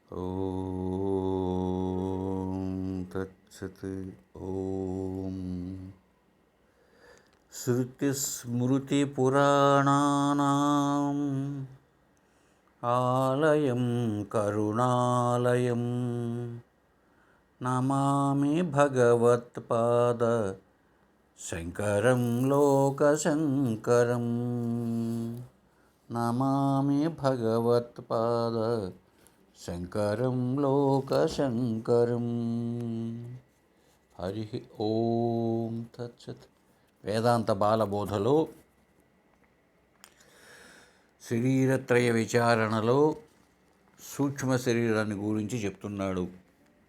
ఓం తత్సత్. ఓం శృతిస్మృతిపురాణానాం ఆలయం కరుణాలయం నమామి భగవత్పాద శంకరం లోకశంకరం. నమామి భగవత్పాద శంకరం లోకశంకరం. హరి ఓం తత్సత్. వేదాంత బాలబోధలో శరీరత్రయ విచారణలో సూక్ష్మ శరీరాన్ని గురించి చెప్తున్నాడు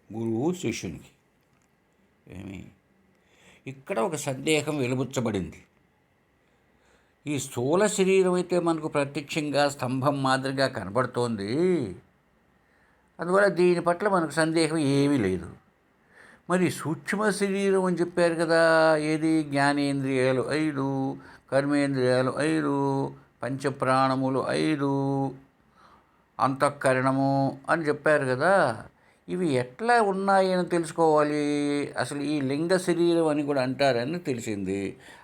గురువు శిష్యునికి. ఇక్కడ ఒక సందేహం వెలుబుచ్చబడింది. ఈ స్థూల శరీరం అయితే మనకు ప్రత్యక్షంగా స్తంభం మాదిరిగా కనబడుతోంది, అందువల్ల దీని పట్ల మనకు సందేహం ఏమీ లేదు. మరి సూక్ష్మ శరీరం అని చెప్పారు కదా, ఏది? జ్ఞానేంద్రియాలు 5, కర్మేంద్రియాలు 5, పంచప్రాణములు 5, అంతఃకరణము అని చెప్పారు కదా. ఇవి ఎట్లా ఉన్నాయని తెలుసుకోవాలి. అసలు ఈ లింగ శరీరం అని కూడా అంటారని తెలిసింది.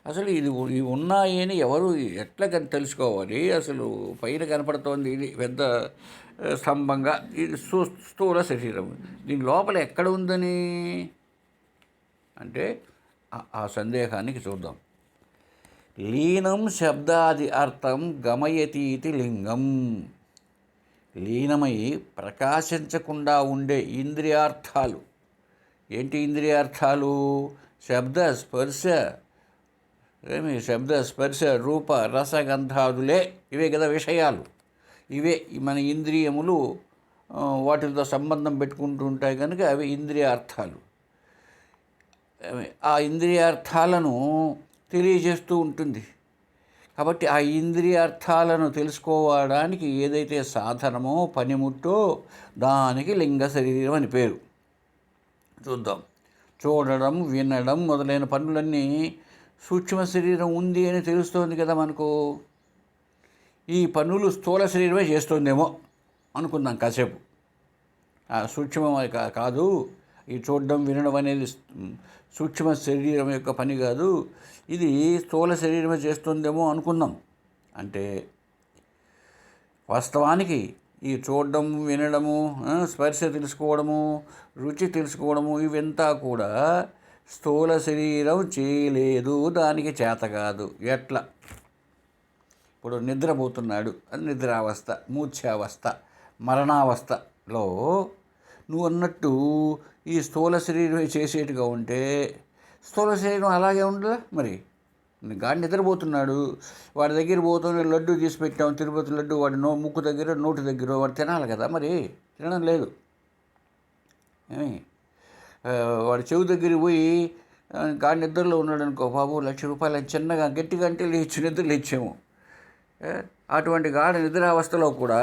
అసలు ఇవి ఉన్నాయని ఎవరు ఎట్లా తెలుసుకోవాలి? అసలు పైన కనపడుతోంది ఇది పెద్ద స్తంభంగా, ఇది స్థూల శరీరం. దీని లోపల ఎక్కడ ఉందని అంటే ఆ సందేహానికి చూద్దాం. లీనం శబ్దాది అర్థం గమయతీతి లింగం. లీనమై ప్రకాశించకుండా ఉండే ఇంద్రియార్థాలు. ఏంటి ఇంద్రియార్థాలు? శబ్ద స్పర్శ రూప రసగంధాదులే. ఇవే కదా విషయాలు. ఇవే మన ఇంద్రియములు వాటితో సంబంధం పెట్టుకుంటూ ఉంటాయి కనుక అవి ఇంద్రియార్థాలు. ఆ ఇంద్రియార్థాలను తెలియజేస్తూ ఉంటుంది. కాబట్టి ఆ ఇంద్రియార్థాలను తెలుసుకోవడానికి ఏదైతే సాధనమో పనిముట్టో దానికి లింగ శరీరం అని పేరు. చూద్దాం. చూడడం, వినడం మొదలైన పనులన్నీ సూక్ష్మ శరీరం ఉంది అని తెలుస్తోంది కదా మనకు. ఈ పనులు స్థూల శరీరమే చేస్తుందేమో అనుకుందాం కాసేపు. సూక్ష్మం కాదు, ఈ చూడడం వినడం అనేది సూక్ష్మ శరీరం యొక్క పని కాదు, ఇది స్థూల శరీరమే చేస్తుందేమో అనుకుందాం. అంటే వాస్తవానికి ఈ చూడడం, వినడము, స్పర్శ తెలుసుకోవడము, రుచి తెలుసుకోవడము ఇవంతా కూడా స్థూల శరీరం చేయలేదు, దానికి చేత కాదు. ఎట్లా? ఇప్పుడు నిద్రపోతున్నాడు, అది నిద్రావస్థ, మూర్ఛావస్థ, మరణావస్థలో నువ్వు అన్నట్టు ఈ స్థూల శరీరం చేసేట్టుగా ఉంటే స్థూల శరీరం అలాగే ఉండదా? మరి గాడి నిద్రపోతున్నాడు, వాడి దగ్గర పోతున్న లడ్డు తీసి పెట్టాం, తిరుపతి లడ్డు, వాడి ముక్కు దగ్గర నోటి దగ్గర వాడు తినాలి కదా, మరి తినడం లేదు. వాడి చెవి దగ్గరికి పోయి గాడి నిద్రలో ఉన్నాడు అనుకో, బాబు 1,00,000 రూపాయలు చిన్నగా గట్టిగా అంటే లేచి నిద్ర లేచాము. అటువంటి గాఢ నిద్రావస్థలో కూడా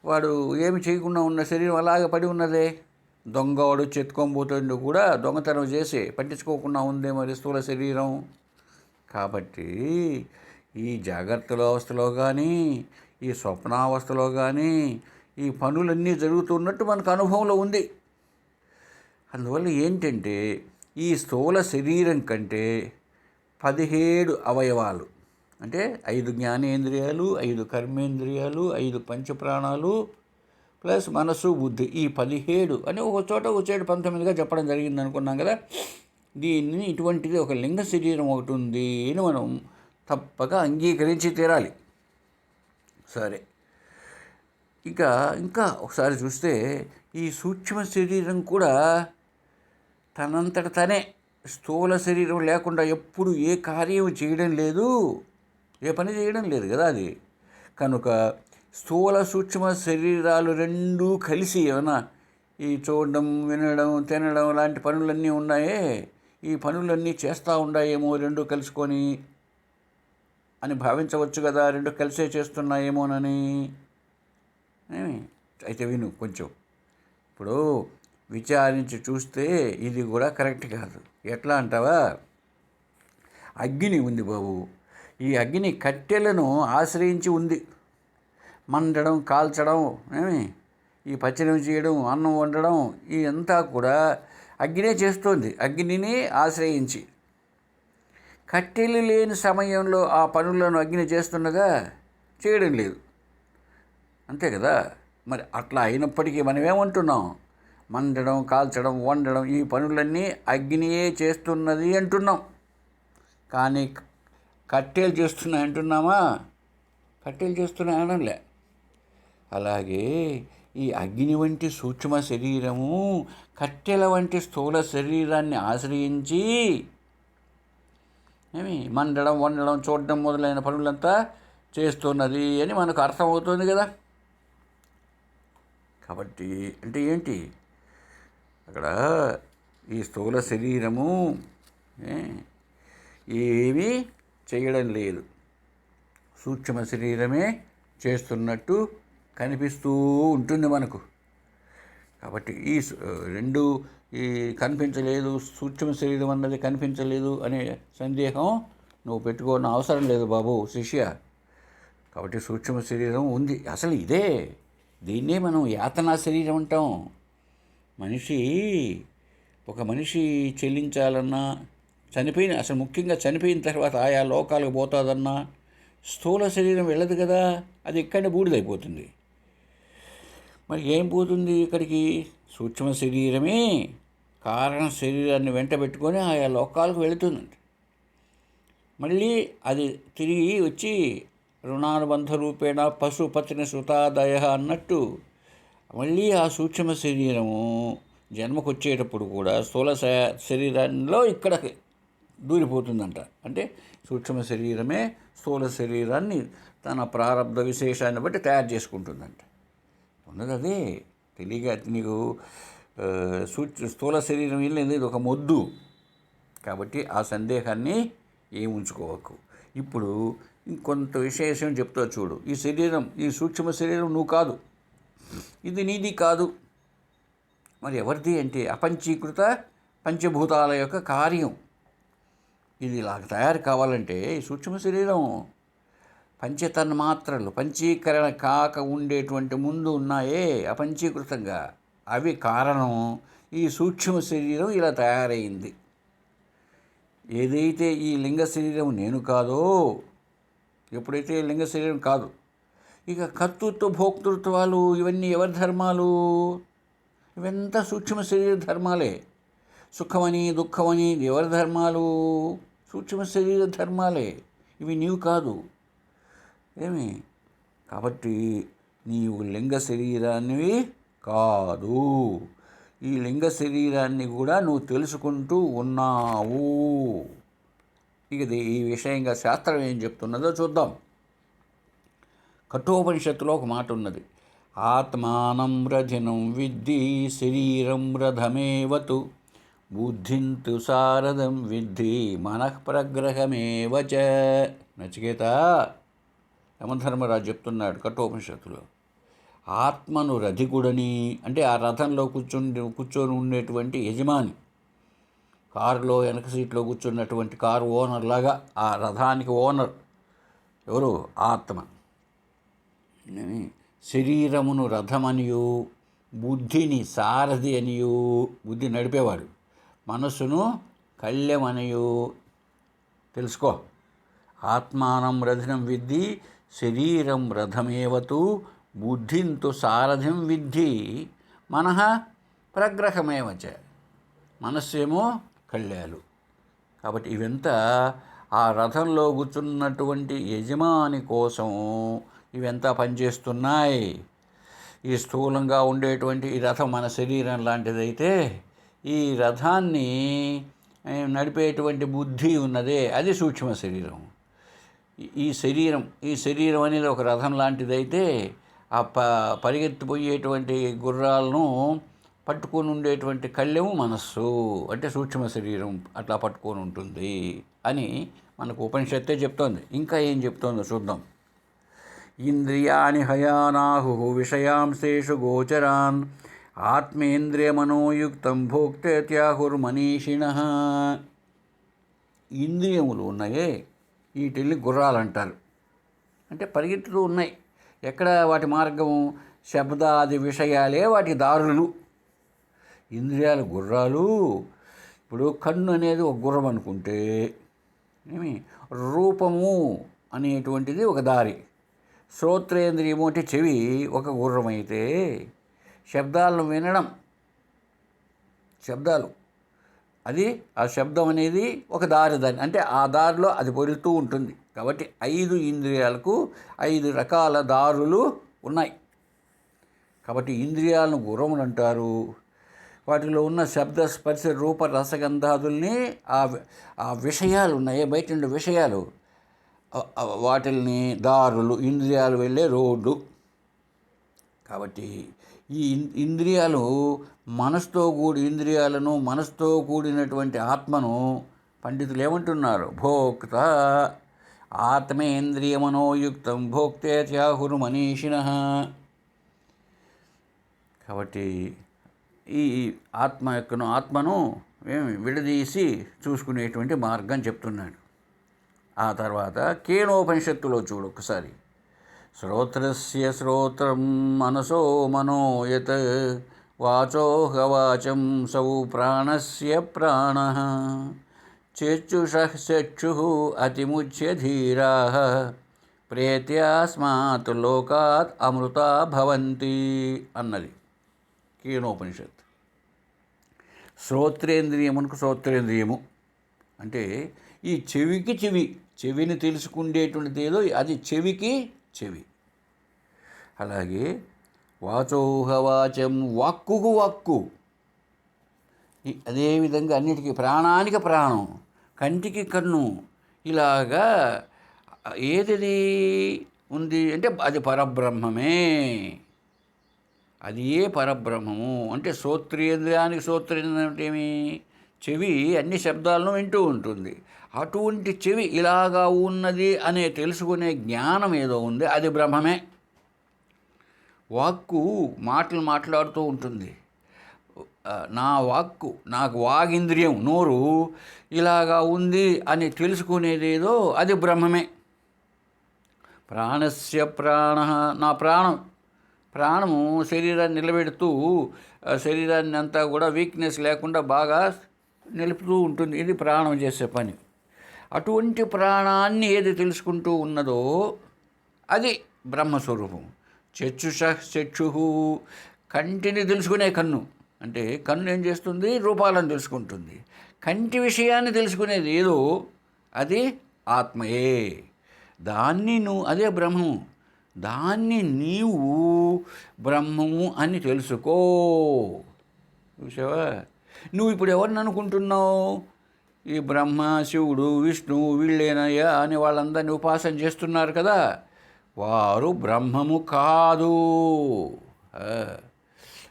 వాడు ఏమి చేయకుండా ఉన్న శరీరం అలాగే పడి ఉన్నదే. దొంగవాడు చెత్తుకొని కూడా దొంగతనం చేసి పట్టించుకోకుండా ఉందే మరి స్థూల శరీరం. కాబట్టి ఈ జాగ్రత్త అవస్థలో కానీ ఈ స్వప్నావస్థలో కానీ ఈ పనులన్నీ జరుగుతున్నట్టు మనకు అనుభవంలో ఉంది. అందువల్ల ఏంటంటే ఈ స్థూల శరీరం కంటే 17 అవయవాలు, అంటే 5 జ్ఞానేంద్రియాలు, 5 కర్మేంద్రియాలు, 5 పంచప్రాణాలు ప్లస్ మనసు, బుద్ధి, ఈ 17 అని ఒక చోట 19గా చెప్పడం జరిగింది అనుకున్నాం కదా. దీన్ని ఇటువంటిది ఒక లింగ శరీరం ఒకటి ఉంది అని మనం తప్పక అంగీకరించి తీరాలి. సరే, ఇంకా ఒకసారి చూస్తే ఈ సూక్ష్మ శరీరం కూడా తనంతట తనే స్థూల శరీరం లేకుండా ఎప్పుడు ఏ కార్యం చేయడం లేదు, ఏ పని చేయడం లేదు కదా అది. కనుక స్థూల సూక్ష్మ శరీరాలు రెండూ కలిసి ఏమన్నా ఈ చూడడం, వినడం, తినడం లాంటి పనులన్నీ ఉన్నాయే, ఈ పనులన్నీ చేస్తూ ఉన్నాయేమో రెండు కలుసుకొని అని భావించవచ్చు కదా, రెండు కలిసే చేస్తున్నాయేమోనని. అయితే విను కొంచెం. ఇప్పుడు విచారించి చూస్తే ఇది కూడా కరెక్ట్ కాదు. ఎట్లా అంటావా? అగ్ని ఉంది బాబు, ఈ అగ్ని కట్టెలను ఆశ్రయించి ఉంది. మండడం, కాల్చడం, ఈ పచ్చడి చేయడం, అన్నం వండడం ఇదంతా కూడా అగ్నే చేస్తోంది, అగ్నిని ఆశ్రయించి. కట్టెలు లేని సమయంలో ఆ పనులను అగ్ని చేస్తున్నదా? చేయడం లేదు, అంతే కదా. మరి అట్లా అయినప్పటికీ మనమేమంటున్నాం? మండడం, కాల్చడం, వండడం ఈ పనులన్నీ అగ్నియే చేస్తున్నది అంటున్నాం. కానీ కట్టెలు చేస్తున్నాయి అంటున్నామా? కట్టెలు చేస్తున్నాయి అనలే. అలాగే ఈ అగ్ని వంటి సూక్ష్మ శరీరము కట్టెల వంటి స్థూల శరీరాన్ని ఆశ్రయించి మండడం, వండడం, చూడడం మొదలైన పనులంతా చేస్తున్నది అని మనకు అర్థమవుతుంది కదా. కాబట్టి అంటే ఏంటి? అక్కడ ఈ స్థూల శరీరము ఏమీ చేయడం లేదు, సూక్ష్మ శరీరమే చేస్తున్నట్టు కనిపిస్తూ ఉంటుంది మనకు. కాబట్టి ఈ రెండు ఈ కనిపించలేదు, సూక్ష్మ శరీరం అన్నది కనిపించలేదు అనే సందేహం నువ్వు పెట్టుకోని అవసరం లేదు బాబు శిష్య. కాబట్టి సూక్ష్మ శరీరం ఉంది, అసలు ఇదే, దీన్నే మనం యాతనా శరీరం అంటాం. ఒక మనిషి చెల్లించాలన్నా, అసలు ముఖ్యంగా చనిపోయిన తర్వాత ఆయా లోకాలకు పోతుందన్నా స్థూల శరీరం వెళ్ళదు కదా, అది ఇక్కడనే బూడిదైపోతుంది. మరి ఏం పోతుంది ఇక్కడికి? సూక్ష్మ శరీరమే కారణ శరీరాన్ని వెంట పెట్టుకొని ఆయా లోకాలకు వెళుతుందండి. మళ్ళీ అది తిరిగి వచ్చి రుణానుబంధ రూపేణ పశుపత్ని సుతాదయ అన్నట్టు మళ్ళీ ఆ సూక్ష్మ శరీరము జన్మకు వచ్చేటప్పుడు కూడా స్థూల శరీరంలో ఇక్కడికి దూరిపోతుందంట. అంటే సూక్ష్మ శరీరమే స్థూల శరీరాన్ని తన ప్రారంభ విశేషాన్ని బట్టి తయారు చేసుకుంటుందంట. ఉన్నది అదే తెలియగా నీకు స్థూల శరీరం వెళ్ళేది ఇది ఒక మొద్దు. కాబట్టి ఆ సందేహాన్ని ఏం ఉంచుకోవకు. ఇప్పుడు ఇంకొంత విశేషం చెప్తా చూడు. ఈ శరీరం, ఈ సూక్ష్మ శరీరం నువ్వు కాదు, ఇది నీది కాదు. మరి ఎవరిది అంటే అపంచీకృత పంచభూతాల యొక్క కార్యం. ఇది ఇలా తయారు కావాలంటే ఈ సూక్ష్మ శరీరం పంచతన్మాత్రలు పంచీకరణ కాక ఉండేటువంటి ముందు ఉన్నాయే అపంచీకృతంగా, అవి కారణం. ఈ సూక్ష్మ శరీరం ఇలా తయారైంది. ఏదైతే ఈ లింగ శరీరం నేను కాదో, ఎప్పుడైతే లింగ శరీరం కాదు, ఇక కర్తృత్వ భోక్తృత్వాలు ఇవన్నీ ఎవరి ధర్మాలు? ఇవంతా సూక్ష్మ శరీర ధర్మాలే. సుఖమని దుఃఖమని ఎవరి ధర్మాలు? సూక్ష్మ శరీర ధర్మాలే. ఇవి నీవు కాదు. కాబట్టి నీవు లింగ శరీరానివి కాదు. ఈ లింగ శరీరాన్ని కూడా నువ్వు తెలుసుకుంటూ ఉన్నావు. ఇక ఈ విషయంగా శాస్త్రం ఏం చెప్తున్నదో చూద్దాం. కఠోపనిషత్తులో ఒక మాట ఉన్నది, ఆత్మానం రథినం విద్ధి శరీరం రథమేవతు బుద్ధింతు సారథం విద్ధి మనఃప్రగ్రహమేవచ. నచికేత, యమధర్మరాజు చెప్తున్నాడు కఠోపనిషత్తులో, ఆత్మను రథికుడని, అంటే ఆ రథంలో కూర్చొని ఉండేటువంటి యజమాని, కారులో వెనక సీట్లో కూర్చున్నటువంటి కారు ఓనర్ లాగా ఆ రథానికి ఓనర్ ఎవరు? ఆత్మ. శరీరమును రథమనియు బుద్ధిని సారథి అనియు, బుద్ధి నడిపేవాడు, మనస్సును కళ్యమనియు తెలుసుకో. ఆత్మానం రథినం విద్ధి శరీరం రథమేవతు బుద్ధింతు సారథిం విద్ధి మనః ప్రగ్రహమేవచ. మనస్సేమో కళ్యాలు. కాబట్టి ఇవంతా ఆ రథంలో కూర్చున్నటువంటి యజమాని కోసం ఇవంతా పనిచేస్తున్నాయి. ఈ స్థూలంగా ఉండేటువంటి ఈ రథం మన శరీరం లాంటిదైతే ఈ రథాన్ని నడిపేటువంటి బుద్ధి ఉన్నదే అది సూక్ష్మ శరీరం. ఈ శరీరం అనేది ఒక రథం లాంటిదైతే ఆ పరిగెత్తిపోయేటువంటి గుర్రాలను పట్టుకొని ఉండేటువంటి కళ్ళెము మనస్సు, అంటే సూక్ష్మ శరీరం అట్లా పట్టుకొని ఉంటుంది అని మనకు ఉపనిషత్తే చెప్తోంది. ఇంకా ఏం చెప్తోందో చూద్దాం. ఇంద్రియాణి హయానాహు విషయాంశేషు గోచరాన్ ఆత్మేంద్రియమనోయుక్తం భోక్తేత్యాహుర్మనీషిణః. ఇంద్రియములు ఉన్నాయే వీటిల్ని గుర్రాలు అంటారు. అంటే పరిగెత్తుతూ ఉన్నాయి. ఎక్కడ వాటి మార్గము? శబ్దాది విషయాలే వాటి దారులు. ఇంద్రియాలు గుర్రాలు. ఇప్పుడు కన్ను అనేది ఒక గుర్రం అనుకుంటే రూపము అనేటువంటిది ఒక దారి. శ్రోత్రేంద్రియము అంటే చెవి ఒక గుర్రం అయితే శబ్దాలను వినడం, శబ్దాలు అది ఆ శబ్దం అనేది ఒక దారి, దాన్ని అంటే ఆ దారిలో అది పొరులుతూ ఉంటుంది. కాబట్టి 5 ఇంద్రియాలకు 5 రకాల దారులు ఉన్నాయి. కాబట్టి ఇంద్రియాలను గుర్రములు అంటారు. వాటిలో ఉన్న శబ్ద స్పర్శ రూప రసగంధాదుల్ని ఆ విషయాలు ఉన్నాయి, బయట ఉండే విషయాలు, వాటిల్ని దారులు, ఇంద్రియాలు వెళ్ళే రోడ్డు. కాబట్టి ఈ ఇంద్రియాలు మనసుతో కూడినటువంటి ఆత్మను పండితులు ఏమంటున్నారు? భోక్త ఆత్మేంద్రియమనోయుక్తం భోక్తే త్యాహురు మనీషిణః. కాబట్టి ఈ ఆత్మను విడదీసి చూసుకునేటువంటి మార్గం చెప్తున్నాడు. ఆ తర్వాత కేనోపనిషత్తులో చూడు ఒకసారి. శ్రోత్రస్య శ్రోత్రం మనసో మనోయత్ వాచోహవాచం సౌ ప్రాణస్య ప్రాణః చక్షుషః చక్షుః అతిముచ్య ధీరాః ప్రేత్యాస్మాత్ లోకాత్ అమృతా భవంతి అన్నది కేనోపనిషత్. శ్రోత్రేంద్రియము అంటే ఈ చెవికి చెవిని తెలుసుకునేటువంటిది ఏదో అది చెవికి చెవి. అలాగే వాచోహవాచం వాక్కుకు వాక్కు, అదేవిధంగా అన్నిటికీ ప్రాణానికి ప్రాణం, కంటికి కన్ను, ఇలాగా ఏది ఉంది అంటే అది పరబ్రహ్మమే. అది ఏ పరబ్రహ్మము అంటే శ్రోత్రేంద్రియం అంటే ఏమి? చెవి అన్ని శబ్దాలను వింటూ ఉంటుంది. అటువంటి చెవి ఇలాగా ఉన్నది అనే తెలుసుకునే జ్ఞానం ఏదో ఉంది, అది బ్రహ్మమే. వాక్కు మాటలు మాట్లాడుతూ ఉంటుంది. నాకు వాగింద్రియం నోరు ఇలాగా ఉంది అని తెలుసుకునేదేదో అది బ్రహ్మమే. ప్రాణస్య ప్రాణః నా ప్రాణము శరీరాన్ని నిలబెడుతూ శరీరాన్ని అంతా కూడా వీక్నెస్ లేకుండా బాగా నిలుపుతూ ఉంటుంది. ఇది ప్రాణం చేసే పని. అటువంటి ప్రాణాన్ని ఏది తెలుసుకుంటూ ఉన్నదో అది బ్రహ్మస్వరూపం. చక్షుషః కంటిని తెలుసుకునే కన్ను, అంటే కన్ను ఏం చేస్తుంది? రూపాలను తెలుసుకుంటుంది. కంటి విషయాన్ని తెలుసుకునేది ఏదో అది ఆత్మయే. అదే బ్రహ్మము. దాన్ని నీవు బ్రహ్మము అని తెలుసుకో. చూసావా? నువ్వు ఇప్పుడు ఎవరిని అనుకుంటున్నావు? ఈ బ్రహ్మ, శివుడు, విష్ణువు వీళ్ళేనయ్యా అని వాళ్ళందరినీ ఉపాసన చేస్తున్నారు కదా, వారు బ్రహ్మము కాదు.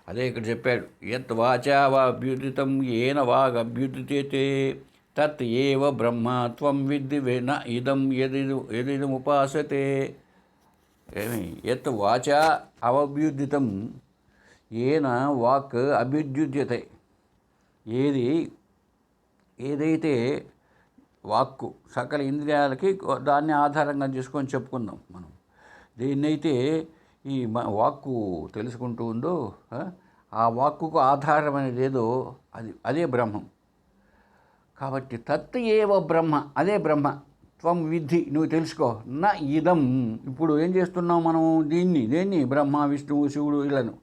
అదే ఇక్కడ చెప్పాడు. యత్ వాచా వాభ్యుదితం ఏన వాగభ్యుదితే తత్ ఏవ బ్రహ్మ త్వం విద్ధి న ఇదం యదిదం ఉపాసతే. యత్ వాచా అవభ్యుదితం ఏన వాక్ అభ్యుద్యతే. ఏదైతే వాక్కు సకల ఇంద్రియాలకి దాన్ని ఆధారంగా చేసుకొని చెప్పుకుందాం మనం. దేన్నైతే ఈ వాక్కు తెలుసుకుంటూ ఉందో ఆ వాక్కుకు ఆధారం అనేది ఏదో అదే బ్రహ్మం. కాబట్టి తత్ ఏవ బ్రహ్మ, అదే బ్రహ్మ. త్వం విద్ధి, నువ్వు తెలుసుకో. నా ఇదం, ఇప్పుడు ఏం చేస్తున్నావు మనం? దేన్ని బ్రహ్మ, విష్ణువు, శివుడు ఇలను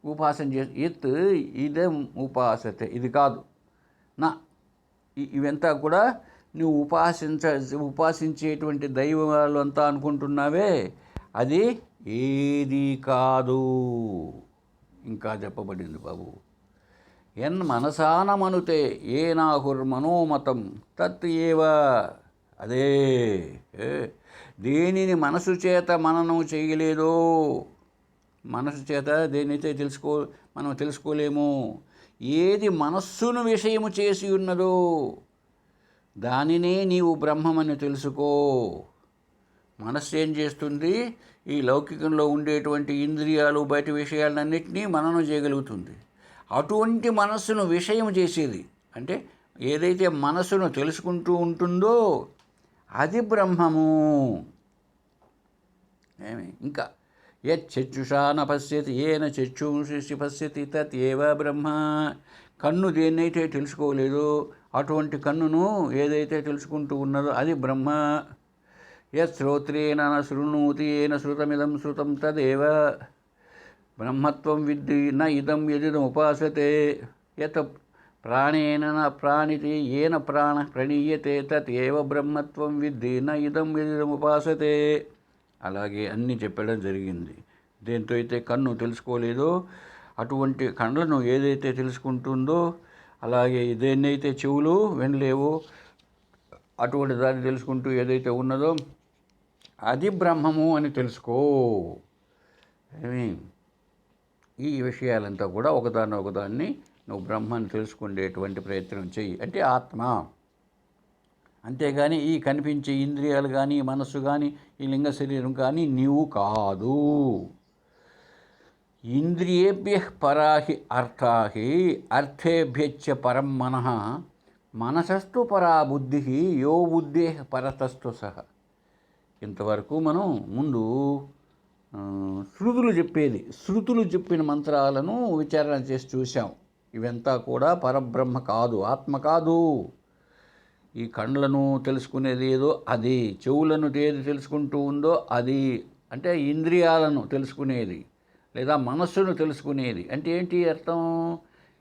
ఉపాసన చేసి ఎత్ ఇదం ఉపాసతే, ఇది కాదు. నా ఇవంతా కూడా నువ్వు ఉపాసించేటువంటి దైవాలు అంతా అనుకుంటున్నావే, అది ఏది కాదు. ఇంకా చెప్పబడింది బాబు. ఎన్ మనసానమనుతే ఏనాహుర్మనోమతం తత్ ఏవ, అదే. దేనిని మనసు చేత మననం చేయలేదో, మనసు చేత దేనైతే మనం తెలుసుకోలేము, ఏది మనస్సును విషయము చేసి ఉన్నదో దానినే నీవు బ్రహ్మమని తెలుసుకో. మనస్సు ఏం చేస్తుంది? ఈ లౌకికంలో ఉండేటువంటి ఇంద్రియాలు బయట విషయాలన్నింటినీ మననం చేయగలుగుతుంది. అటువంటి మనస్సును విషయం చేసేది అంటే ఏదైతే మనస్సును తెలుసుకుంటూ ఉంటుందో అది బ్రహ్మము. ఇంకా యచ్చక్షుషా న పశ్యతి ఏన చక్షుంషి పశ్యతి తత్యేవ బ్రహ్మ. కన్ను దేన్నైతే తెలుసుకోలేదో అటువంటి కన్నును ఏదైతే తెలుసుకుంటూ ఉన్నదో అది బ్రహ్మ. యత్ శ్రోత్రేణ న శృణోతి ఏన శృతమిదం శృతం తదేవ బ్రహ్మత్వం విద్ధి న ఇదం యదిదం ఉపాసతే. యత్ ప్రాణేన న ప్రాణితి ఏన ప్రాణ ప్రణీయతే తత్ బ్రహ్మత్వం విద్ధి న ఇదం యదిదం ఉపాసతే. అలాగే అన్నీ చెప్పడం జరిగింది. దేంతో అయితే కన్ను తెలుసుకోలేదో అటువంటి కళ్ళను ఏదైతే తెలుసుకుంటుందో, అలాగే దేన్నైతే చెవులు వినలేవో అటువంటి దాన్ని తెలుసుకుంటూ ఏదైతే ఉన్నదో అది బ్రహ్మము అని తెలుసుకో. ఈ విషయాలంతా కూడా ఒకదాన్ని నువ్వు బ్రహ్మాన్ని తెలుసుకునేటువంటి ప్రయత్నం చెయ్యి. అంటే ఆత్మ. అంతేగాని ఈ కనిపించే ఇంద్రియాలు కానీ మనస్సు కానీ ఈ లింగ శరీరం కానీ నీవు కాదు. ఇంద్రియేభ్య పరాహి అర్థాహి అర్థేభ్యచ్చ పరం మనః మనసస్తు పరా బుద్ధి యో బుద్ధే పరతస్తు సహ. ఇంతవరకు మనం ముందు శృతులు చెప్పిన మంత్రాలను విచారణ చేసి చూసాం. ఇవంతా కూడా పరబ్రహ్మ కాదు, ఆత్మ కాదు. ఈ కండ్లను తెలుసుకునేది ఏదో అది, చెవులను ఏది తెలుసుకుంటూ ఉందో అది, అంటే ఇంద్రియాలను తెలుసుకునేది లేదా మనస్సును తెలుసుకునేది. అంటే ఏంటి అర్థం?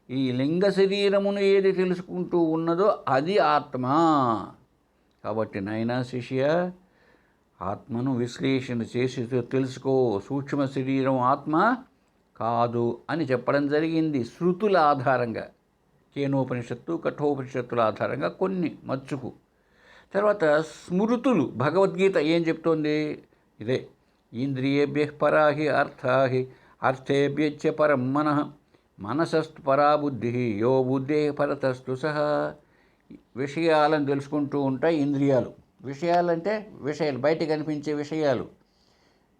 ఈ లింగ శరీరమును ఏది తెలుసుకుంటూ ఉన్నదో అది ఆత్మ. కాబట్టి నాయనా శిష్య, ఆత్మను విశ్లేషణ చేసి తెలుసుకో. సూక్ష్మ శరీరం ఆత్మ కాదు అని చెప్పడం జరిగింది శృతుల ఆధారంగా, కేనోపనిషత్తు కఠోపనిషత్తుల ఆధారంగా కొన్ని మచ్చుకు. తర్వాత స్మృతులు, భగవద్గీత ఏం చెప్తోంది? ఇదే ఇంద్రియేభ్య పరాహి అర్థాహి అర్థేభ్యచ్చ పరం మనః మనసస్తు పరా బుద్ధి యో బుద్ధే పరతస్తు సహ. విషయాలను తెలుసుకుంటూ ఉంటాయి ఇంద్రియాలు. విషయాలంటే విషయాలు, బయట కనిపించే విషయాలు,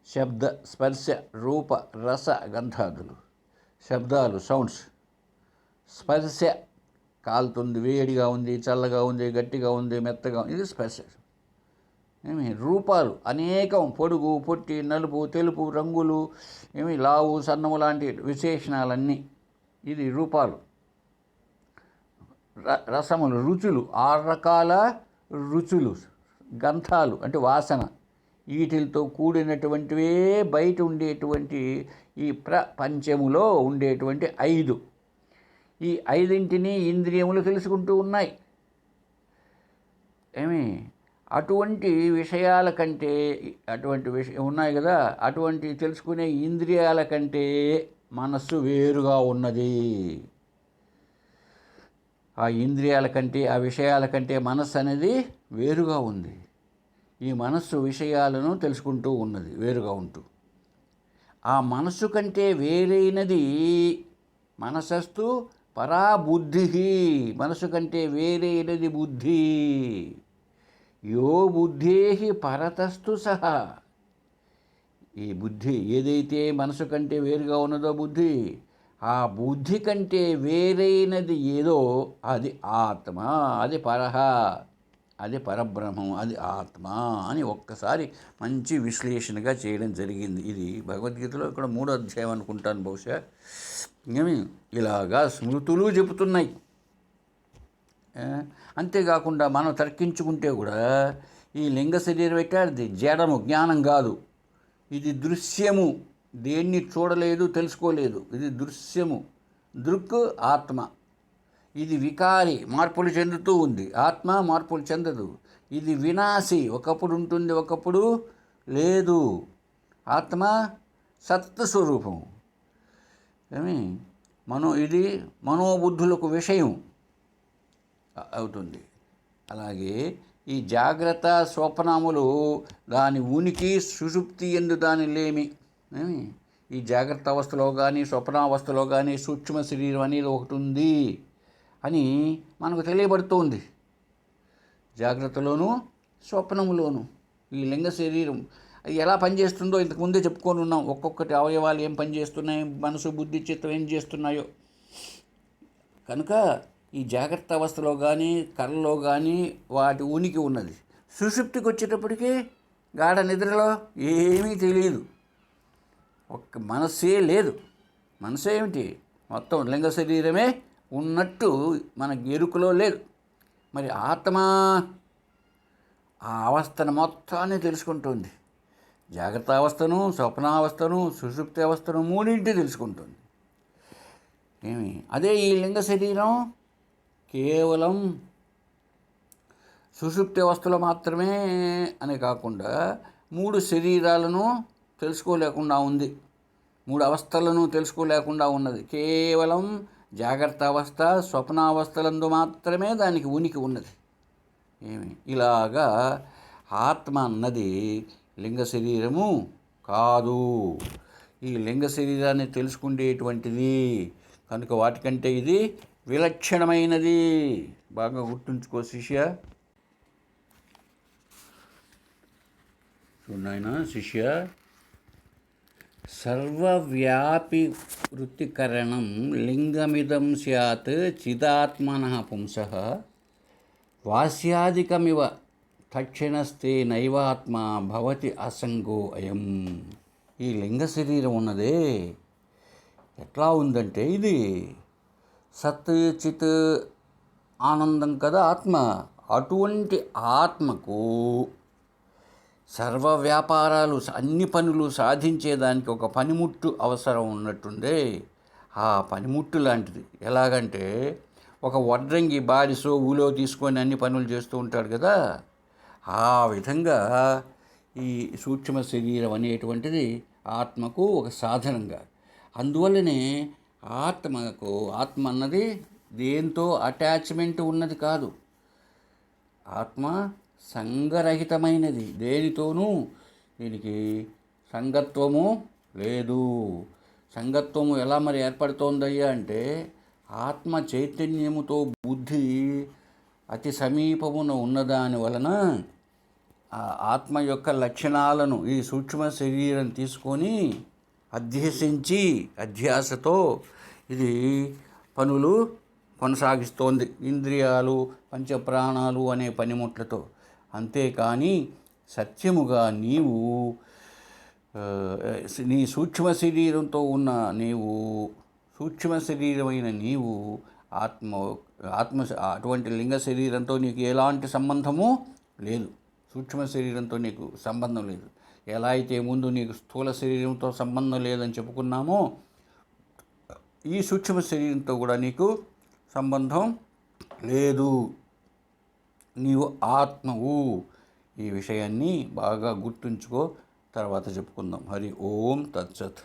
శబ్ద స్పర్శ రూప రస గంధాదులు, శబ్దాలు సౌండ్స్. స్పర్శ, కాలుతుంది, వేడిగా ఉంది, చల్లగా ఉంది, గట్టిగా ఉంది, మెత్తగా ఉంది, ఇది స్పర్శ. రూపాలు అనేకం, పొడుగు పొట్టి నలుపు తెలుపు రంగులు, లావు సన్నము లాంటి విశేషణాలన్నీ, ఇది రూపాలు. రసములు, రుచులు, 6 రకాల రుచులు, గంధాలు అంటే వాసన. వీటితో కూడినటువంటివే బయట ఉండేటువంటి ఈ ప్రపంచములో ఉండేటువంటి 5. ఈ 5ంటిని ఇంద్రియములు తెలుసుకుంటూ ఉన్నాయి. అటువంటి విషయాల కంటే, అటువంటి ఉన్నాయి కదా, అటువంటి తెలుసుకునే ఇంద్రియాల కంటే మనస్సు వేరుగా ఉన్నది. ఆ ఇంద్రియాల కంటే, ఆ విషయాల కంటే మనస్సు అనేది వేరుగా ఉంది. ఈ మనస్సు విషయాలను తెలుసుకుంటూ ఉన్నది వేరుగా ఉంటూ. ఆ మనస్సు కంటే వేరైనది మనసస్తు పరా బుద్ధి, మనసు కంటే వేరైనది బుద్ధి. యో బుద్ధేహి పరతస్తు సహా. ఈ బుద్ధి ఏదైతే మనసు కంటే వేరుగా ఉన్నదో బుద్ధి, ఆ బుద్ధి కంటే వేరైనది ఏదో అది ఆత్మ, అది పరహ, అది పరబ్రహ్మం, అది ఆత్మ అని ఒక్కసారి మంచి విశ్లేషణగా చేయడం జరిగింది. ఇది భగవద్గీతలో ఇక్కడ 3వ అధ్యాయం అనుకుంటాను బహుశా. ఇలాగా స్మృతులు చెబుతున్నాయి. అంతేకాకుండా మనం తర్కించుకుంటే కూడా ఈ లింగ శరీరం ఎట్టాడిది? జడము, జ్ఞానం కాదు. ఇది దృశ్యము, దేన్ని చూడలేదు, తెలుసుకోలేదు. ఇది దృశ్యము. దృక్ ఆత్మ. ఇది వికారి, మార్పులు చెందుతూ ఉంది. ఆత్మ మార్పులు చెందదు. ఇది వినాశి, ఒకప్పుడు ఉంటుంది, ఒకప్పుడు లేదు. ఆత్మ సత్ స్వరూపం. ఇది మనోబుద్ధులకు విషయం అవుతుంది. అలాగే ఈ జాగ్రత్త స్వప్నములు దాని ఉనికి సుషుప్తి ఎందు దాని లేమి. ఈ జాగ్రత్త అవస్థలో కానీ స్వప్నావస్థలో కానీ సూక్ష్మ శరీరం అనేది ఒకటి ఉంది అని మనకు తెలియబడుతుంది. జాగ్రత్తలోను స్వప్నములోను ఈ లింగ శరీరం ఎలా పనిచేస్తుందో ఇంతకుముందే చెప్పుకొని ఉన్నాం. ఒక్కొక్కటి అవయవాలు ఏం పనిచేస్తున్నాయి, మనసు బుద్ధి చిత్తం ఏం చేస్తున్నాయో. కనుక ఈ జాగ్రత్త అవస్థలో కానీ కళ్ళలో కానీ వాటి ఉనికి ఉన్నది. సుషుప్తికి వచ్చేటప్పటికీ గాఢ నిద్రలో ఏమీ తెలియదు. ఒక్క మనస్సే లేదు. మనసు ఏమిటి? మొత్తం లింగ శరీరమే ఉన్నట్టు మనకి ఎరుకలో లేదు. మరి ఆత్మ ఆ అవస్థను మొత్తాన్ని తెలుసుకుంటుంది. జాగ్రత్త అవస్థను, స్వప్నావస్థను, సుషుప్తి అవస్థను మూడింటి తెలుసుకుంటుంది. అదే ఈ లింగ శరీరం కేవలం సుషుప్తి అవస్థలో మాత్రమే అని కాకుండా 3 శరీరాలను తెలుసుకోలేకుండా ఉంది, 3 అవస్థలను తెలుసుకోలేకుండా ఉన్నది. కేవలం జాగ్రత్త అవస్థ, స్వప్నావస్థలందు మాత్రమే దానికి ఉనికి ఉన్నది. ఇలాగా ఆత్మ అన్నది లింగ శరీరము కాదు. ఈ లింగ శరీరాన్ని తెలుసుకునేటువంటిది కనుక వాటికంటే ఇది విలక్షణమైనది. బాగా గుర్తుంచుకో శిష్య. చూడాయన శిష్య, సర్వవ్యాపి వృత్తికరణం లింగమిదం స్యాత్ చిదాత్మనః పుంసః వాస్యాదికమివ తక్షణస్తే నైవాత్మ భవతి అసంగో అయం. ఈ లింగ శరీరం ఉన్నదే ఎట్లా ఉందంటే ఇది సత్ చిత్ ఆనందం కదా ఆత్మ. అటువంటి ఆత్మకు సర్వ వ్యాపారాలు, అన్ని పనులు సాధించేదానికి ఒక పనిముట్టు అవసరం ఉన్నట్టుందే. ఆ పనిముట్టు లాంటిది. ఎలాగంటే ఒక వడ్రంగి బారిసో ఊలో తీసుకొని అన్ని పనులు చేస్తూ ఉంటాడు కదా, ఆ విధంగా ఈ సూక్ష్మ శరీరం అనేటువంటిది ఆత్మకు ఒక సాధనంగా. అందువల్లనే ఆత్మ అన్నది దేంతో అటాచ్మెంట్ ఉన్నది కాదు. ఆత్మ సంగరహితమైనది, దేనితోనూ దీనికి సంగత్వము లేదు. సంగత్వము ఎలా మరి ఏర్పడుతోందయ్యా అంటే, ఆత్మ చైతన్యముతో బుద్ధి అతి సమీపమున ఉన్నదాని వలన ఆ ఆత్మ యొక్క లక్షణాలను ఈ సూక్ష్మ శరీరం తీసుకొని అధ్యాసతో ఇది పనులు కొనసాగిస్తోంది. ఇంద్రియాలు, పంచప్రాణాలు అనే పనిముట్లతో. అంతేకాని సత్యముగా నీవు నీ సూక్ష్మ శరీరంతో ఉన్న సూక్ష్మ శరీరమైన నీవు ఆత్మ అటువంటి లింగ శరీరంతో నీకు ఎలాంటి సంబంధము లేదు. సూక్ష్మ శరీరంతో నీకు సంబంధం లేదు. ఎలా అయితే ముందు నీకు స్థూల శరీరంతో సంబంధం లేదని చెప్పుకున్నామో, ఈ సూక్ష్మ శరీరంతో కూడా నీకు సంబంధం లేదు. నీవు ఆత్మవు. ఈ విషయాన్ని బాగా గుర్తుంచుకో. తర్వాత చెప్పుకుందాం. హరి ఓం తత్సత్.